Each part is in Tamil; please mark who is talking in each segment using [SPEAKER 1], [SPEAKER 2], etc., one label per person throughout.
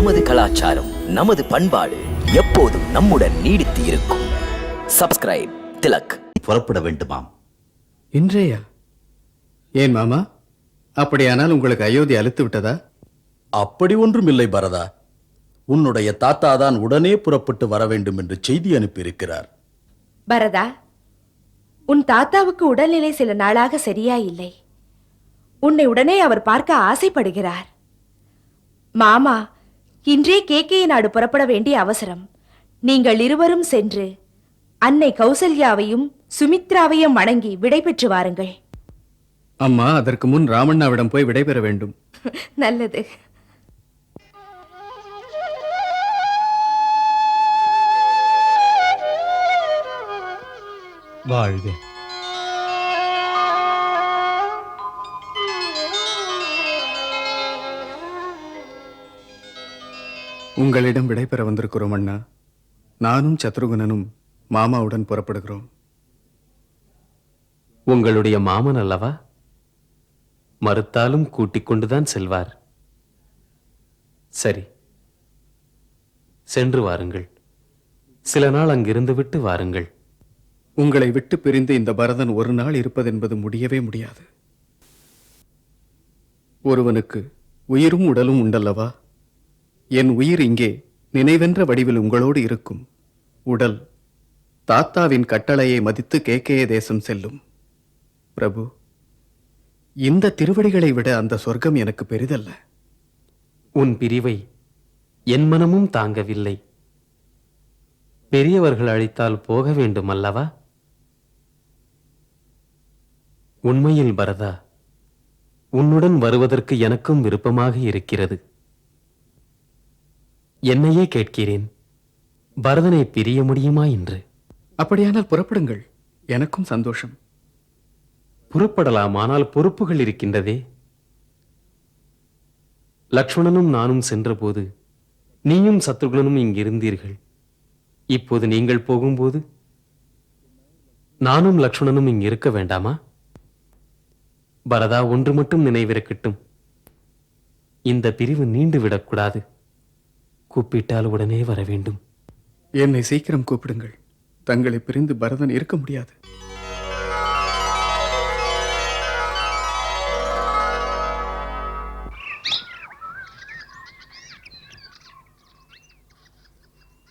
[SPEAKER 1] நமது கலாச்சாரம், நமது பண்பாடு எப்போதும் நம்முடன் நீடித்து இருக்கும். சப்ஸ்கிரைப் திலக்.
[SPEAKER 2] புறப்பட வேண்டுமாம்.
[SPEAKER 3] இன்றையா? ஏன் மாமா, அப்படியானால் உங்களுக்கு அயோத்தி அழுத்து விட்டதா?
[SPEAKER 4] அப்படி ஒன்றும் இல்லை பரதா. உன்னுடைய தாத்தா தான் உடனே புறப்பட்டு வர வேண்டும் என்று செய்தி அனுப்பியிருக்கிறார்.
[SPEAKER 5] பரதா, உன் தாத்தாவுக்கு உடல்நிலை சில நாளாக சரியா இல்லை. உன்னை உடனே அவர் பார்க்க ஆசைப்படுகிறார். மாமா, இன்றே கேகய நாடு புறப்பட வேண்டிய அவசரம். நீங்கள் இருவரும் சென்று அன்னை கௌசல்யாவையும் சுமித்ராவையும் வணங்கி விடை பெற்று வாருங்கள்.
[SPEAKER 3] அம்மா, அதற்கு முன் ராமண்ணாவிடம் போய் விடைபெற வேண்டும்.
[SPEAKER 5] நல்லது.
[SPEAKER 6] வாழ்க.
[SPEAKER 3] உங்களிடம் விடைபெற வந்திருக்கிறோம் அண்ணா. நானும் சத்ருகுணனும் மாமாவுடன் புறப்படுகிறோம்.
[SPEAKER 7] உங்களுடைய மாமன் அல்லவா? மறுத்தாலும் கூட்டிக் கொண்டுதான் செல்வார். சரி, சென்று வாருங்கள். சில நாள் அங்கிருந்து விட்டு வாருங்கள்.
[SPEAKER 3] உங்களை விட்டு பிரிந்து இந்த பரதன் ஒரு நாள் இருப்பதென்பது முடியவே முடியாது. ஒருவனுக்கு உயிரும் உடலும் உண்டல்லவா? என் உயிர் இங்கே நினைவென்ற வடிவில் உங்களோடு இருக்கும். உடல் தாத்தாவின் கட்டளையை மதித்து கேகய தேசம் செல்லும். பிரபு, இந்த திருவடிகளை விட அந்த சொர்க்கம் எனக்கு பெரிதல்ல.
[SPEAKER 7] உன் பிரிவை என் மனமும் தாங்கவில்லை. பெரியவர்கள் அழைத்தால் போக வேண்டும் அல்லவா? உண்மையில் பரதா, உன்னுடன் வருவதற்கு எனக்கும் விருப்பமாக இருக்கிறது. என்னையே கேட்கிறேன், பரதனை பிரிய முடியுமா என்று.
[SPEAKER 3] அப்படியானால் புறப்படுங்கள், எனக்கும் சந்தோஷம்.
[SPEAKER 7] புறப்படலாம், ஆனால் பொறுப்புகள் இருக்கின்றதே. லக்ஷ்மணனும் நானும் சென்றபோது நீயும் சத்ருகுணனும் இங்கிருந்தீர்கள். இப்போது நீங்கள் போகும்போது நானும் லக்ஷ்மணனும் இங்கு இருக்க வேண்டாமா? பரதா, ஒன்று மட்டும் நினைவிருக்கட்டும், இந்த பிரிவு நீண்டு விடக்கூடாது. கூப்பிட்டால் உடனே வர வேண்டும்.
[SPEAKER 3] என்னை சீக்கிரம் கூப்பிடுங்கள். தங்களை பிரிந்து பரதன் இருக்க முடியாது.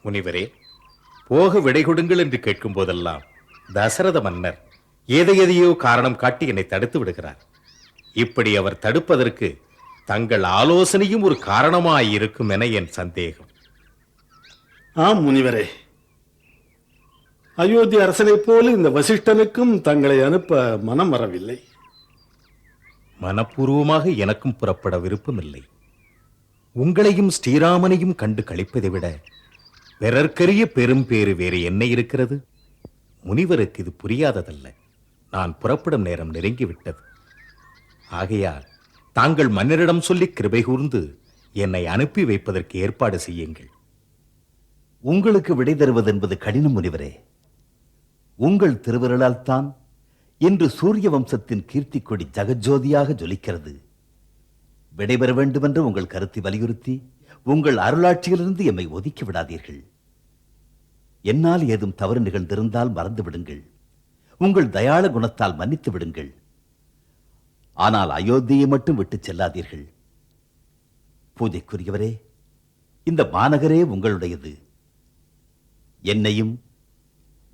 [SPEAKER 2] முனிவரே, போக விடை கொடுங்கள் என்று கேட்கும் போதெல்லாம் தசரத மன்னர் எதையோ காரணம் காட்டி என்னை தடுத்து விடுகிறார். இப்படி அவர் தடுப்பதற்கு தங்கள் ஆலோசனையும் ஒரு காரணமாயிருக்கும் என என் சந்தேகம்.
[SPEAKER 4] ஆம் முனிவரே, அயோத்தி அரசனைப் போல இந்த வசிஷ்டனுக்கும் தங்களை அனுப்ப மனம் வரவில்லை.
[SPEAKER 2] மனப்பூர்வமாக எனக்கும் புறப்பட விருப்பமில்லை. உங்களையும் ஸ்ரீராமனையும் கண்டு கழிப்பதை விட பிறர்க்கரிய பெரும் பேறு வேறு என்ன இருக்கிறது? முனிவருக்கு இது புரியாததல்ல. நான் புறப்படும் நேரம் நெருங்கிவிட்டது. ஆகையால் தாங்கள் மன்னரிடம் சொல்லி கிருபை கூர்ந்து என்னை அனுப்பி வைப்பதற்கு ஏற்பாடு செய்யுங்கள்.
[SPEAKER 8] உங்களுக்கு விடை தருவது என்பது கடினம் முனிவரே. உங்கள் திருவிரலால் தான் இன்று சூரிய வம்சத்தின் கீர்த்தி கொடி ஜகஜோதியாக ஜொலிக்கிறது. விடைபெற வேண்டுமென்று உங்கள் கருத்தை வலியுறுத்தி உங்கள் அருளாட்சியிலிருந்து எம்மை ஒதுக்கி விடாதீர்கள். என்னால் ஏதும் தவறு நிகழ்ந்திருந்தால் மறந்து விடுங்கள். உங்கள் தயாள குணத்தால் மன்னித்து விடுங்கள். ஆனால் அயோத்தியை மட்டும் விட்டு செல்லாதீர்கள். பூஜைக்குரியவரே, இந்த மாநகரே உங்களுடையது. என்னையும்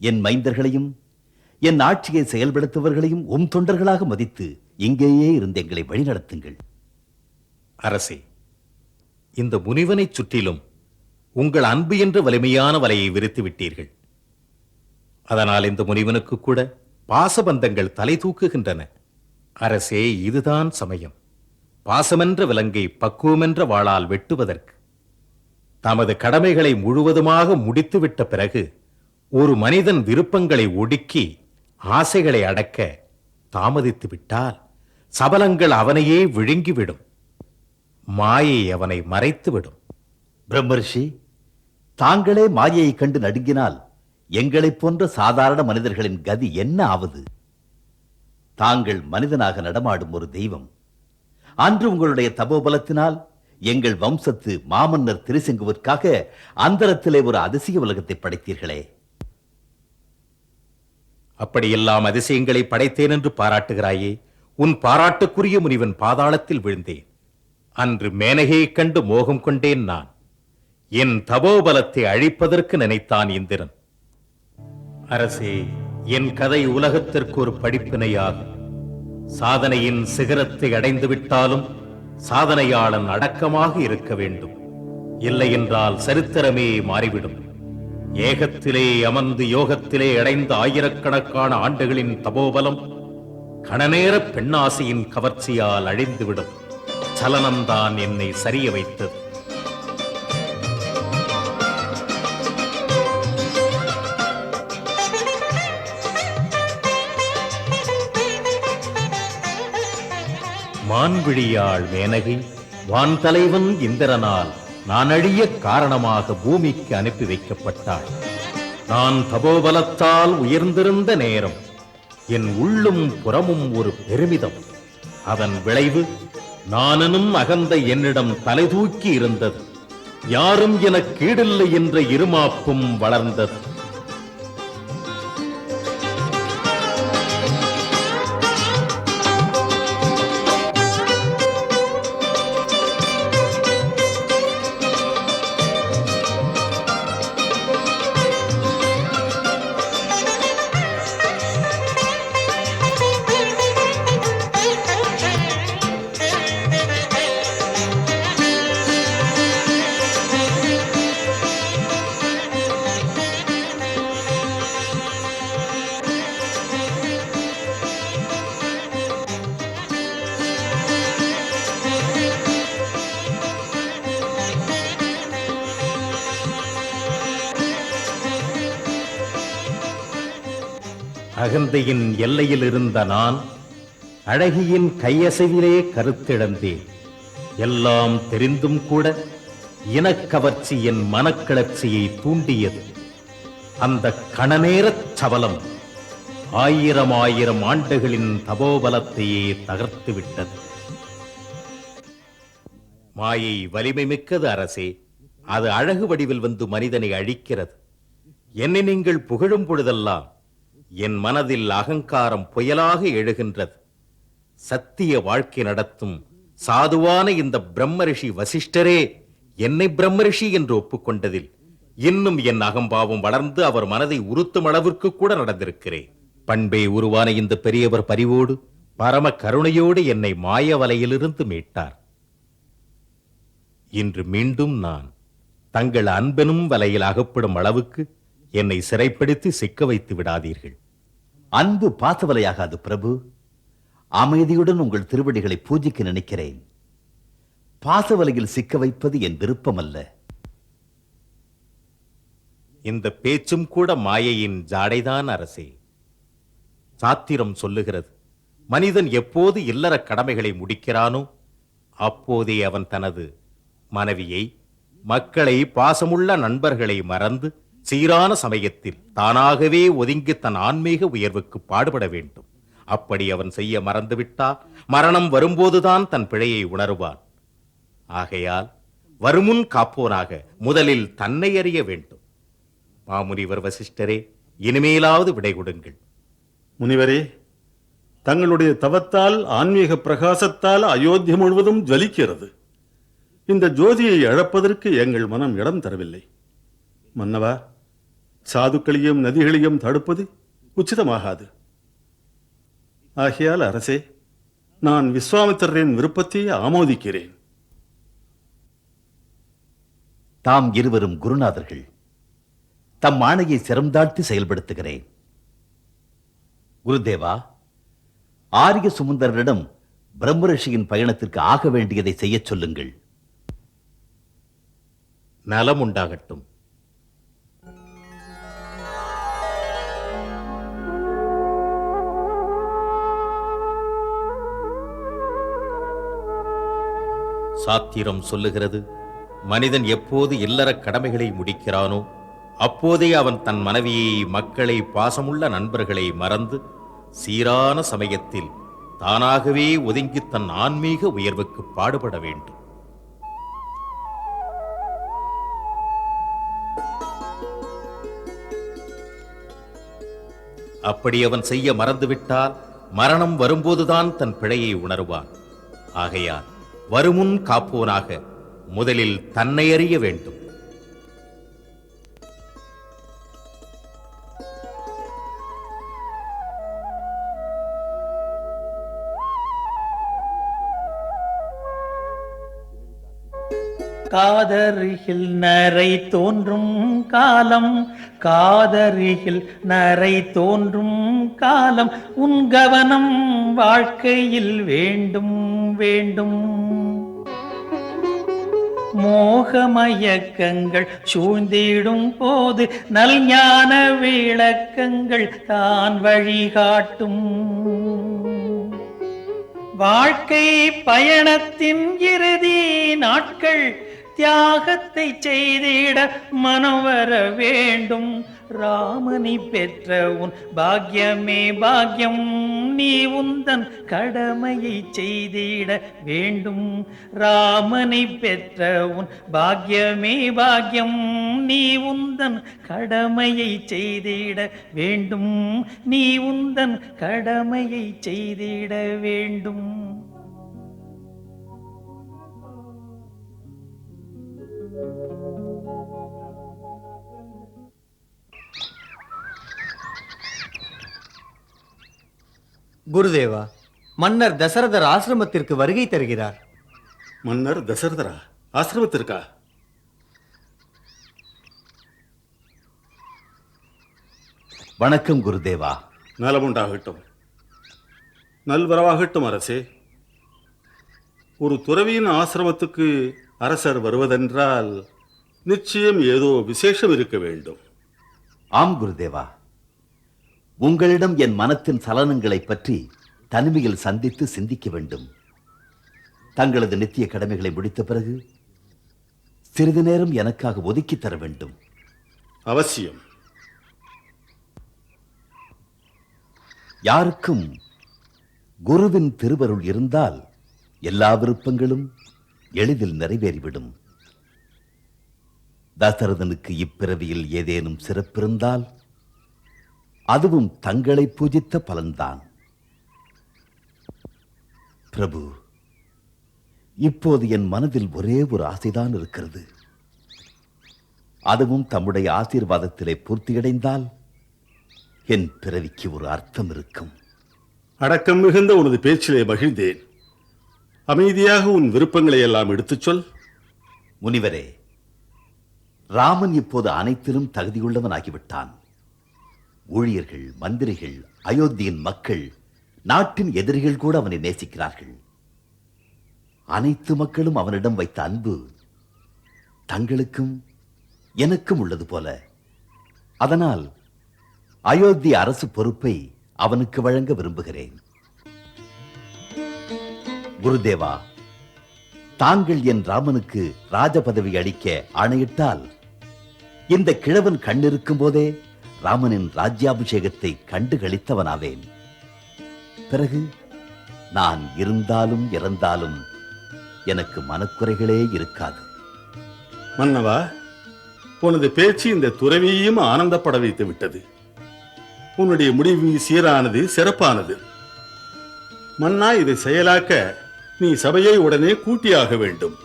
[SPEAKER 8] என் மைந்தர்களையும் என் ஆட்சியை செயல்படுத்துபவர்களையும் தொண்டர்களாக மதித்து இங்கேயே இருந்து எங்களை வழிநடத்துங்கள்.
[SPEAKER 2] அரசே, இந்த முனிவனை சுற்றிலும் உங்கள் அன்பு என்ற வலிமையான வலையை விரித்து விட்டீர்கள். அதனால் இந்த முனிவனுக்கு கூட பாசபந்தங்கள் தலை தூக்குகின்றன. அரசே, இதுதான் சமயம். பாசமென்ற விலங்கை பக்குவமென்ற வாளால் வெட்டுவதற்கு. தமது கடமைகளை முழுவதுமாக முடித்துவிட்ட பிறகு ஒரு மனிதன் விருப்பங்களை ஒடுக்கி ஆசைகளை அடக்க தாமதித்து விட்டால் சபலங்கள் அவனையே விழுங்கிவிடும். மாயை அவனை மறைத்துவிடும்.
[SPEAKER 8] பிரம்மர்ஷி, தாங்களே மாயையை கண்டு நடுங்கினால் எங்களைப் போன்ற சாதாரண மனிதர்களின் கதி என்ன ஆவது? தாங்கள் மனிதனாக நடமாடும் ஒரு தெய்வம். அன்று உங்களுடைய தபோபலத்தினால் எங்கள் வம்சத்து மாமன்னர் திருசெங்குவிற்காக அந்தரத்திலே ஒரு அதிசய உலகத்தை படைத்தீர்களே.
[SPEAKER 2] அப்படியெல்லாம் அதிசயங்களை படைத்தேன் என்று பாராட்டுகிறாயே, உன் பாராட்டுக்குரிய முனிவன் பாதாளத்தில் விழுந்தேன். அன்று மேனகையைக் கண்டு மோகம் கொண்டேன் நான். என் தபோபலத்தை அழிப்பதற்கு நினைத்தான் இந்திரன். அரசே, என் கதை உலகத்திற்கு ஒரு படிப்பினையாகும். சாதனையின் சிகரத்தை அடைந்து விட்டாலும் சாதனையாளன் அடக்கமாக இருக்க வேண்டும். இல்லையென்றால் சரித்திரமே மாறிவிடும். ஏகத்திலே அமர்ந்து யோகத்திலே அடைந்த ஆயிரக்கணக்கான ஆண்டுகளின் தபோபலம் கணநேர பெண்ணாசையின் கவர்ச்சியால் அழிந்துவிடும். சலனம்தான் என்னை சரிய வைத்தது. மான்விழியாள் மேனகை வான் தலைவன் இந்திரனால் நான் அழிய காரணமாக பூமிக்கு அனுப்பி வைக்கப்பட்டாள். நான் தபோபலத்தால் உயர்ந்திருந்த நேரம் என் உள்ளும் புறமும் ஒரு பெருமிதம். அதன் விளைவு நானும் அகந்த என்னிடம் தலை தூக்கி இருந்தது. யாரும் எனக் கீடில்லை என்ற இருமாப்பும் வளர்ந்தது. அகந்தையின் எல்லையில் இருந்த நான் அழகியின் கையசைவிலே கருத்திழந்தேன். எல்லாம் தெரிந்தும் கூட இனக்கவர்ச்சி என் மனக்கிளர்ச்சியை தூண்டியது. அந்த கணநேரச் சபலம் ஆயிரம் ஆயிரம் ஆண்டுகளின் தபோபலத்தையே தகர்த்து விட்டது. மாயை வலிமை மிக்கது அரசே. அது அழகு வடிவில் வந்து மனிதனை அழிக்கிறது. என்னை நீங்கள் புகழும் பொழுதெல்லாம் என் மனதில் அகங்காரம் புயலாக எழுகின்றது. சத்திய வாழ்க்கை நடத்தும் சாதுவான இந்த பிரம்மரிஷி வசிஷ்டரே என்னை பிரம்மரிஷி என்று ஒப்புக்கொண்டதில் இன்னும் என் அகம்பாவம் வளர்ந்து அவர் மனதை உறுத்தும் அளவிற்கு கூட நடந்திருக்கிறேன். பண்பே உருவான இந்த பெரியவர் பரிவோடு பரம கருணையோடு என்னை மாய வலையிலிருந்து மீட்டார். இன்று மீண்டும் நான் தங்கள் அன்பெனும் வலையில் அகப்படும் அளவுக்கு என்னை சிறைப்படுத்தி சிக்க வைத்து விடாதீர்கள்.
[SPEAKER 8] அன்பு பாசவலையாகாது பிரபு. அமைதியுடன் உங்கள் திருவடிகளை பூஜிக்க நினைக்கிறேன். பாசவலையில் சிக்க வைப்பது என் விருப்பமல்ல.
[SPEAKER 2] இந்த பேச்சும் கூட மாயையின் ஜாடைதான் அரசே. சாத்திரம் சொல்லுகிறது, மனிதன் எப்போது இல்லற கடமைகளை முடிக்கிறானோ அப்போதே அவன் தனது மனைவியை, மக்களை, பாசமுள்ள நண்பர்களை மறந்து சீரான சமயத்தில் தானாகவே ஒதுங்கி தன் ஆன்மீக உயர்வுக்கு பாடுபட வேண்டும். அப்படி அவன் செய்ய மறந்துவிட்டால் மரணம் வரும்போதுதான் தன் பிழையை உணருவான். ஆகையால் வருமுன் காப்போனாக முதலில் தன்னை அறிய வேண்டும். மாமுனிவர் வசிஷ்டரே, இனிமேலாவது விடை கொடுங்கள்.
[SPEAKER 6] முனிவரே, தங்களுடைய தவத்தால் ஆன்மீக பிரகாசத்தால் அயோத்தி முழுவதும் ஜலிக்கிறது. இந்த ஜோதியை அழப்பதற்கு எங்கள் மனம் இடம் தரவில்லை. மன்னவா, சாதுக்களையும் நதிகளையும் தடுப்பது உச்சிதமாகாது. ஆகையால் அரசே, நான் விஸ்வாமித்திரரின் விருப்பத்தை ஆமோதிக்கிறேன்.
[SPEAKER 8] தாம் இருவரும் குருநாதர்கள். தம் ஆணையை சிரம்தாழ்த்தி செயல்படுத்துகிறேன். குருதேவா, ஆரிய சுமந்தரிடம் பிரம்மரிஷியின் பயணத்திற்கு ஆக வேண்டியதை செய்யச் சொல்லுங்கள்.
[SPEAKER 2] நலம் உண்டாகட்டும். சாத்திரம் சொல்லுகிறது, மனிதன் எப்போது இல்லற கடமைகளை முடிக்கிறானோ அப்போதே அவன் தன் மனைவியை, மக்களை, பாசமுள்ள நண்பர்களை மறந்து சீரான சமயத்தில் தானாகவே ஒதுங்கி தன் ஆன்மீக உயர்வுக்கு பாடுபட வேண்டும். அப்படி அவன் செய்ய மறந்துவிட்டால் மரணம் வரும்போதுதான் தன் பிழையை உணருவான். ஆகையால் வருமுன் காப்போனாக முதலில் தன்னை அறிய வேண்டும்.
[SPEAKER 9] காதருகில் நரை தோன்றும் காலம், காதருகில் நரை தோன்றும் காலம், உன் கவனம் வாழ்க்கையில் வேண்டும் வேண்டும். மோகமயக்கங்கள் சூழ்ந்திடும் போது நல்ஞான விளக்கங்கள் தான் வழிகாட்டும். வாழ்க்கை பயணத்தின் இறுதி நாட்கள் தியாகத்தை செய்திட மனம் வர வேண்டும். ராமனை பெற்ற உன் பாக்யமே பாக்யம், நீ உந்தன் கடமையை செய்திட வேண்டும். ராமனை பெற்ற உன் பாக்யமே பாக்யம், நீ உந்தன் கடமையை செய்திட வேண்டும். நீ உந்தன் கடமையை செய்திட வேண்டும்.
[SPEAKER 10] குருதேவா, மன்னர் தசரதர் ஆசிரமத்திற்கு வருகை தருகிறார்.
[SPEAKER 6] மன்னர் தசரதரா? ஆசிரமத்திற்கா?
[SPEAKER 8] வணக்கம் குருதேவா.
[SPEAKER 6] நலமுண்டாகட்டும், நல்வரவாகட்டும் அரசே. ஒரு துறவியின் ஆசிரமத்துக்கு அரசர் வருவதென்றால் நிச்சயம் ஏதோ விசேஷம் இருக்க வேண்டும்.
[SPEAKER 8] ஆம் குருதேவா, உங்களிடம் என் மனத்தின் சலனங்களை பற்றி தனிமையில் சந்தித்து சிந்திக்க வேண்டும். தங்களது நித்திய கடமைகளை முடித்த பிறகு சிறிது நேரம் எனக்காக ஒதுக்கி தர வேண்டும்.
[SPEAKER 6] அவசியம்.
[SPEAKER 8] யாருக்கும் குருவின் திருவருள் இருந்தால் எல்லா விருப்பங்களும் எளிதில் நிறைவேறிவிடும். தசரதனுக்கு இப்பிறவியில் ஏதேனும் சிறப்பிருந்தால் அதுவும் தங்களை பூஜித்த பலன்தான். பிரபு, இப்போது என் மனதில் ஒரே ஒரு ஆசைதான் இருக்கிறது. அதுவும் தம்முடைய ஆசீர்வாதத்திலே பூர்த்தியடைந்தால் என் பிறவிக்கு ஒரு அர்த்தம் இருக்கும்.
[SPEAKER 6] அடக்கம் மிகுந்த உனது பேச்சிலே மகிழ்ந்தேன். அமைதியாக உன் விருப்பங்களை எல்லாம் எடுத்துச் சொல்.
[SPEAKER 8] முனிவரே, ராமன் இப்போது அனைத்திலும் தகுதியுள்ளவனாகிவிட்டான். ஊழியர்கள், மந்திரிகள், அயோத்தியின் மக்கள், நாட்டின் எதிரிகள் கூட அவனை நேசிக்கிறார்கள். அனைத்து மக்களும் அவனிடம் வைத்த அன்பு தங்களுக்கும் எனக்கும் உள்ளது போல. அதனால் அயோத்தி அரசு பொறுப்பை அவனுக்கு வழங்க விரும்புகிறேன். குருதேவா, தாங்கள் என் ராமனுக்கு ராஜ பதவி அளிக்க ஆணையிட்டால் இந்த கிழவன் கண்ணிருக்கும் போதே ராமனின் ராஜ்யாபிஷேகத்தை கண்டு களித்தவனாவேன். பிறகு நான் இருந்தாலும் இறந்தாலும் எனக்கு மனக்குறைகளே இருக்காது.
[SPEAKER 6] மன்னவா, உனது பேச்சு இந்த துறவியையும் ஆனந்தப்பட வைத்து விட்டது. உன்னுடைய முடிவு சீரானது, சிறப்பானது. மன்னா, இதை செயலாக்க நீ சபையை உடனே கூட்டியாக வேண்டும்.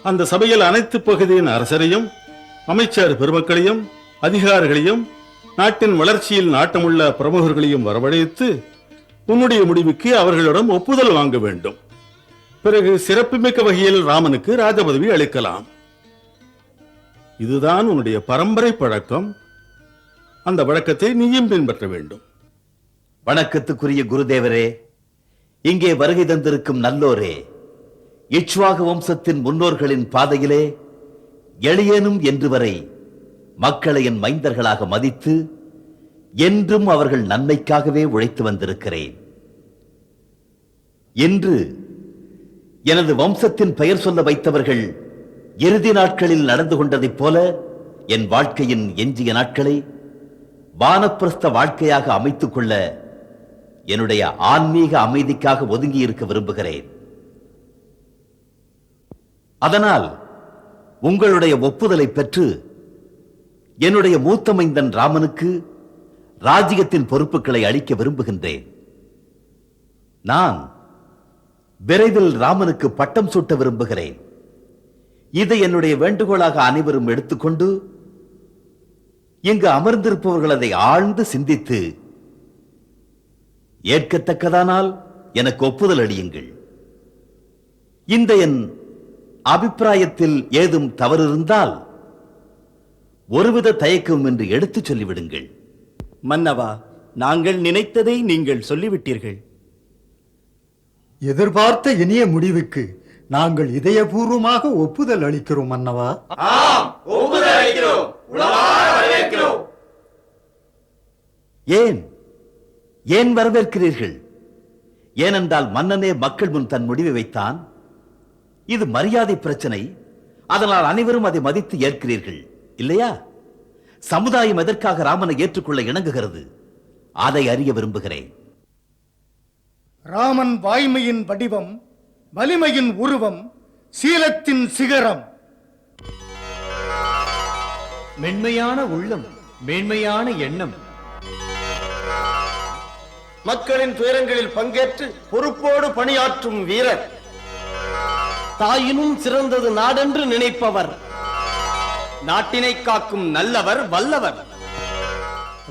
[SPEAKER 6] அந்த சபையில் அனைத்து பகுதியின் அரசரையும், அமைச்சர் பெருமக்களையும், அதிகாரிகளையும், நாட்டின் வளர்ச்சியில் நாட்டமுள்ள பிரமுகர்களையும் வரவழைத்து உன்னுடைய முடிவுக்கு அவர்களிடம் ஒப்புதல் வாங்க வேண்டும். பிறகு சிறப்புமிக்க வகையில் ராமனுக்கு ராஜபதவி அளிக்கலாம். இதுதான் உன்னுடைய பரம்பரை பழக்கம். அந்த வழக்கத்தை நீயும் பின்பற்ற வேண்டும்.
[SPEAKER 8] வணக்கத்துக்குரிய குருதேவரே, இங்கே வருகை தந்திருக்கும் நல்லோரே, இச்வாகு வம்சத்தின் முன்னோர்களின் பாதையிலே எளியேனும் என்று வரை மக்களை என் மைந்தர்களாக மதித்து என்றும் அவர்கள் நன்மைக்காகவே உழைத்து வந்திருக்கிறேன். இன்று எனது வம்சத்தின் பெயர் சொல்ல வைத்தவர்கள் இறுதி நாட்களில் நடந்து கொண்டதைப் போல என் வாழ்க்கையின் எஞ்சிய நாட்களை வானப்பிரஸ்த வாழ்க்கையாக அமைத்துக் கொள்ள என்னுடைய ஆன்மீக அமைதிக்காக ஒதுங்கி இருக்க விரும்புகிறேன். அதனால் உங்களுடைய ஒப்புதலை பெற்று என்னுடைய மூத்த மைந்தன் ராமனுக்கு ராஜ்யத்தின் பொறுப்புகளை அளிக்க விரும்புகின்றேன். நான் விரைவில் ராமனுக்கு பட்டம் சூட்ட விரும்புகிறேன். இதை என்னுடைய வேண்டுகோளாக அனைவரும் எடுத்துக்கொண்டு இங்கு அமர்ந்திருப்பவர்கள் அதை ஆழ்ந்து சிந்தித்து ஏற்கத்தக்கதானால் எனக்கு ஒப்புதல் அளியுங்கள். இந்த என் அபிப்பிராயத்தில் ஏதும் தவறு இருந்தால் ஒருவித தயக்கம் என்று எடுத்துச் சொல்லிவிடுங்கள்.
[SPEAKER 10] மன்னவா, நாங்கள் நினைத்ததை நீங்கள் சொல்லிவிட்டீர்கள்.
[SPEAKER 11] எதிர்பார்த்த இனிய முடிவுக்கு நாங்கள் இதயபூர்வமாக ஒப்புதல் அளிக்கிறோம் மன்னவா.
[SPEAKER 8] ஏன் ஏன் வரவேற்கிறீர்கள்? ஏனென்றால் மன்னனே மக்கள் முன் தன் முடிவை வைத்தான். இது மரியாதை பிரச்சனை. அதனால் அனைவரும் அதை மதித்து ஏற்கிறீர்கள் இல்லையா? சமுதாயம் எதற்காக ராமனை ஏற்றுக்கொள்ள இணங்குகிறது அதை அறிய விரும்புகிறேன்.
[SPEAKER 11] ராமன் வாய்மையின் வடிவம், வலிமையின் உருவம், சீலத்தின் சிகரம்.
[SPEAKER 10] மென்மையான உள்ளம், மேன்மையான எண்ணம்.
[SPEAKER 12] மக்களின் துயரங்களில் பங்கேற்று பொறுப்போடு பணியாற்றும் வீரர். தாயினும் சிறந்தது நாடென்று நினைப்பவர். நாட்டினை காக்கும் நல்லவர், வல்லவர்.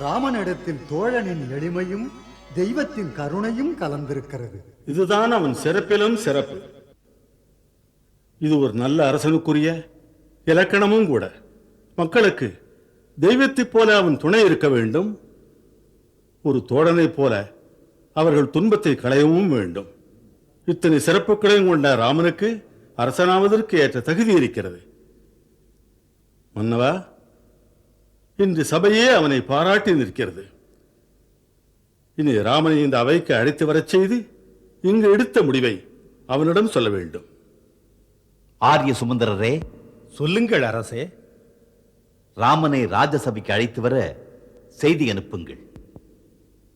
[SPEAKER 11] ராமனிடத்தில் தோழனின் எளிமையும் தெய்வத்தின் கருணையும் கலந்திருக்கிறது.
[SPEAKER 6] இதுதான் அவன் சிறப்பிலும் சிறப்பு. இது ஒரு நல்ல அரசனுக்குரிய இலக்கணமும் கூட. மக்களுக்கு தெய்வத்தைப் போல அவன் துணை இருக்க வேண்டும். ஒரு தோழனைப் போல அவர்கள் துன்பத்தை களையவும் வேண்டும். இத்தனை சிறப்புகளையும் கொண்ட ராமனுக்கு அரசனாவதற்கு ஏற்ற தகுதி இருக்கிறது. மன்னவா, இன்று சபையே அவனை பாராட்டி நிற்கிறது. இனி ராமனை இந்த அவைக்கு அழைத்து வரச் செய்து இங்கு எடுத்த முடிவை அவனிடம் சொல்ல வேண்டும்.
[SPEAKER 8] ஆரிய சுமந்திரரே,
[SPEAKER 10] சொல்லுங்கள் அரசே.
[SPEAKER 8] ராமனை ராஜசபைக்கு அழைத்து வர செய்தி அனுப்புங்கள்.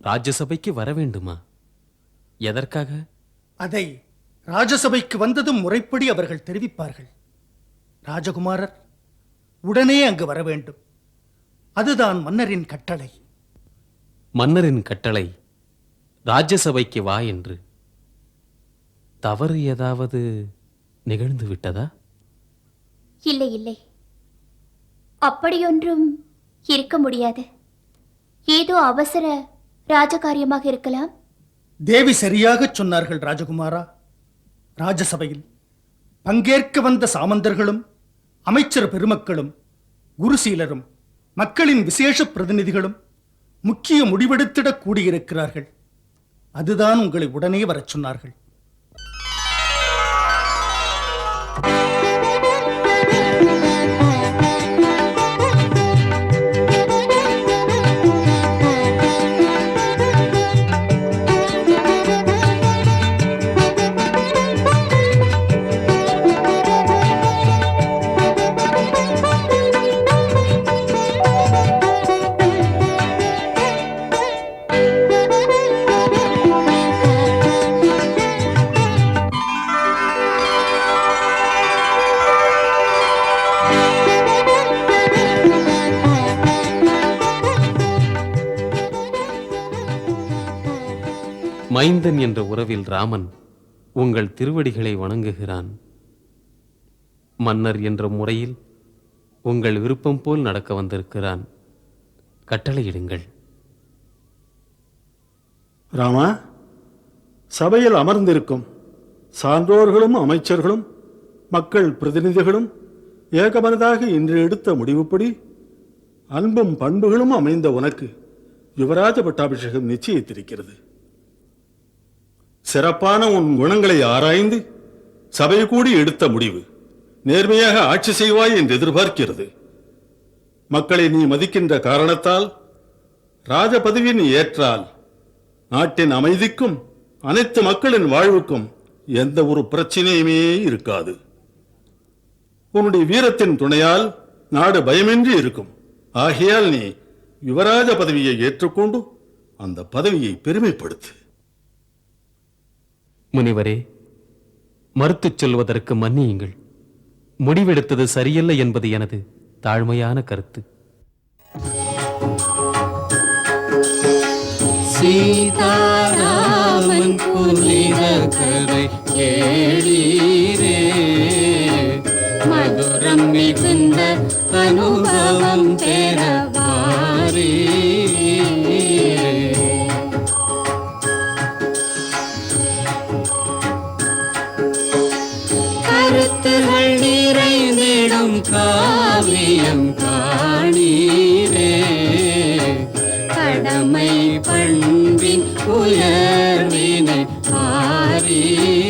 [SPEAKER 7] ராஜ்யசபைக்கு வர வேண்டுமா? எதற்காக?
[SPEAKER 11] அதை ராஜசபைக்கு வந்ததும் முறைப்படி அவர்கள் தெரிவிப்பார்கள். ராஜகுமாரர் உடனே அங்கு வர வேண்டும். அதுதான் மன்னரின் கட்டளை.
[SPEAKER 7] மன்னரின் கட்டளை ராஜ்யசபைக்கு வா என்று. தவறு ஏதாவது நிகழ்ந்து விட்டதா?
[SPEAKER 13] இல்லை இல்லை, அப்படியொன்றும் இருக்க முடியாது. ஏதோ அவசர ராஜகாரியமாக இருக்கலாம்.
[SPEAKER 11] தேவி சரியாக சொன்னார்கள் ராஜகுமாரா. ராஜசபையில் பங்கேற்க வந்த சாமந்தர்களும் அமைச்சர் பெருமக்களும் குருசீலரும் மக்களின் விசேஷ பிரதிநிதிகளும் முக்கிய முடிவெடுத்திடக் கூடியிருக்கிறார்கள். அதுதான் உங்களை உடனே வரச் சொன்னார்கள்.
[SPEAKER 7] மைந்தன் என்ற உறவில் ராமன் உங்கள் திருவடிகளை வணங்குகிறான். மன்னர் என்ற முறையில் உங்கள் விருப்பம் போல் நடக்க வந்திருக்கிறான். கட்டளையிடுங்கள்.
[SPEAKER 6] ராமா, சபையில் அமர்ந்திருக்கும் சான்றோர்களும் அமைச்சர்களும் மக்கள் பிரதிநிதிகளும் ஏகமனதாக இன்று எடுத்த முடிவுப்படி அன்பும் பண்புகளும் அமைந்த உனக்கு யுவராஜ பட்டாபிஷேகம் நிச்சயித்திருக்கிறது. சிறப்பான உன் குணங்களை ஆராய்ந்து சபை கூடி எடுத்த முடிவு நேர்மையாக ஆட்சி செய்வாய் என்று எதிர்பார்க்கிறது. மக்களை நீ மதிக்கின்ற காரணத்தால் ராஜ பதவி நீ ஏற்றால் நாட்டின் அமைதிக்கும் அனைத்து மக்களின் வாழ்வுக்கும் எந்த ஒரு பிரச்சனையுமே இருக்காது. உன்னுடைய வீரத்தின் துணையால் நாடு பயமின்றி இருக்கும். ஆகையால் நீ யுவராஜ பதவியை ஏற்றுக்கொண்டு அந்த பதவியை பெருமைப்படுத்து.
[SPEAKER 7] முனிவரே, மறுத்துச் சொல்வதற்கு மன்னியுங்கள். முடிவெடுத்தது சரியல்ல என்பது எனது தாழ்மையான கருத்து.
[SPEAKER 14] சீதாராமன் புனித கதை கேளீரே மதுரம் மிகுந்த அனுபவம் பெறவாரே கருத்துகள் நிறைந்திடும் காவியம் காணீரே கடமை பண்பின் உயர்வினை ஆரீரே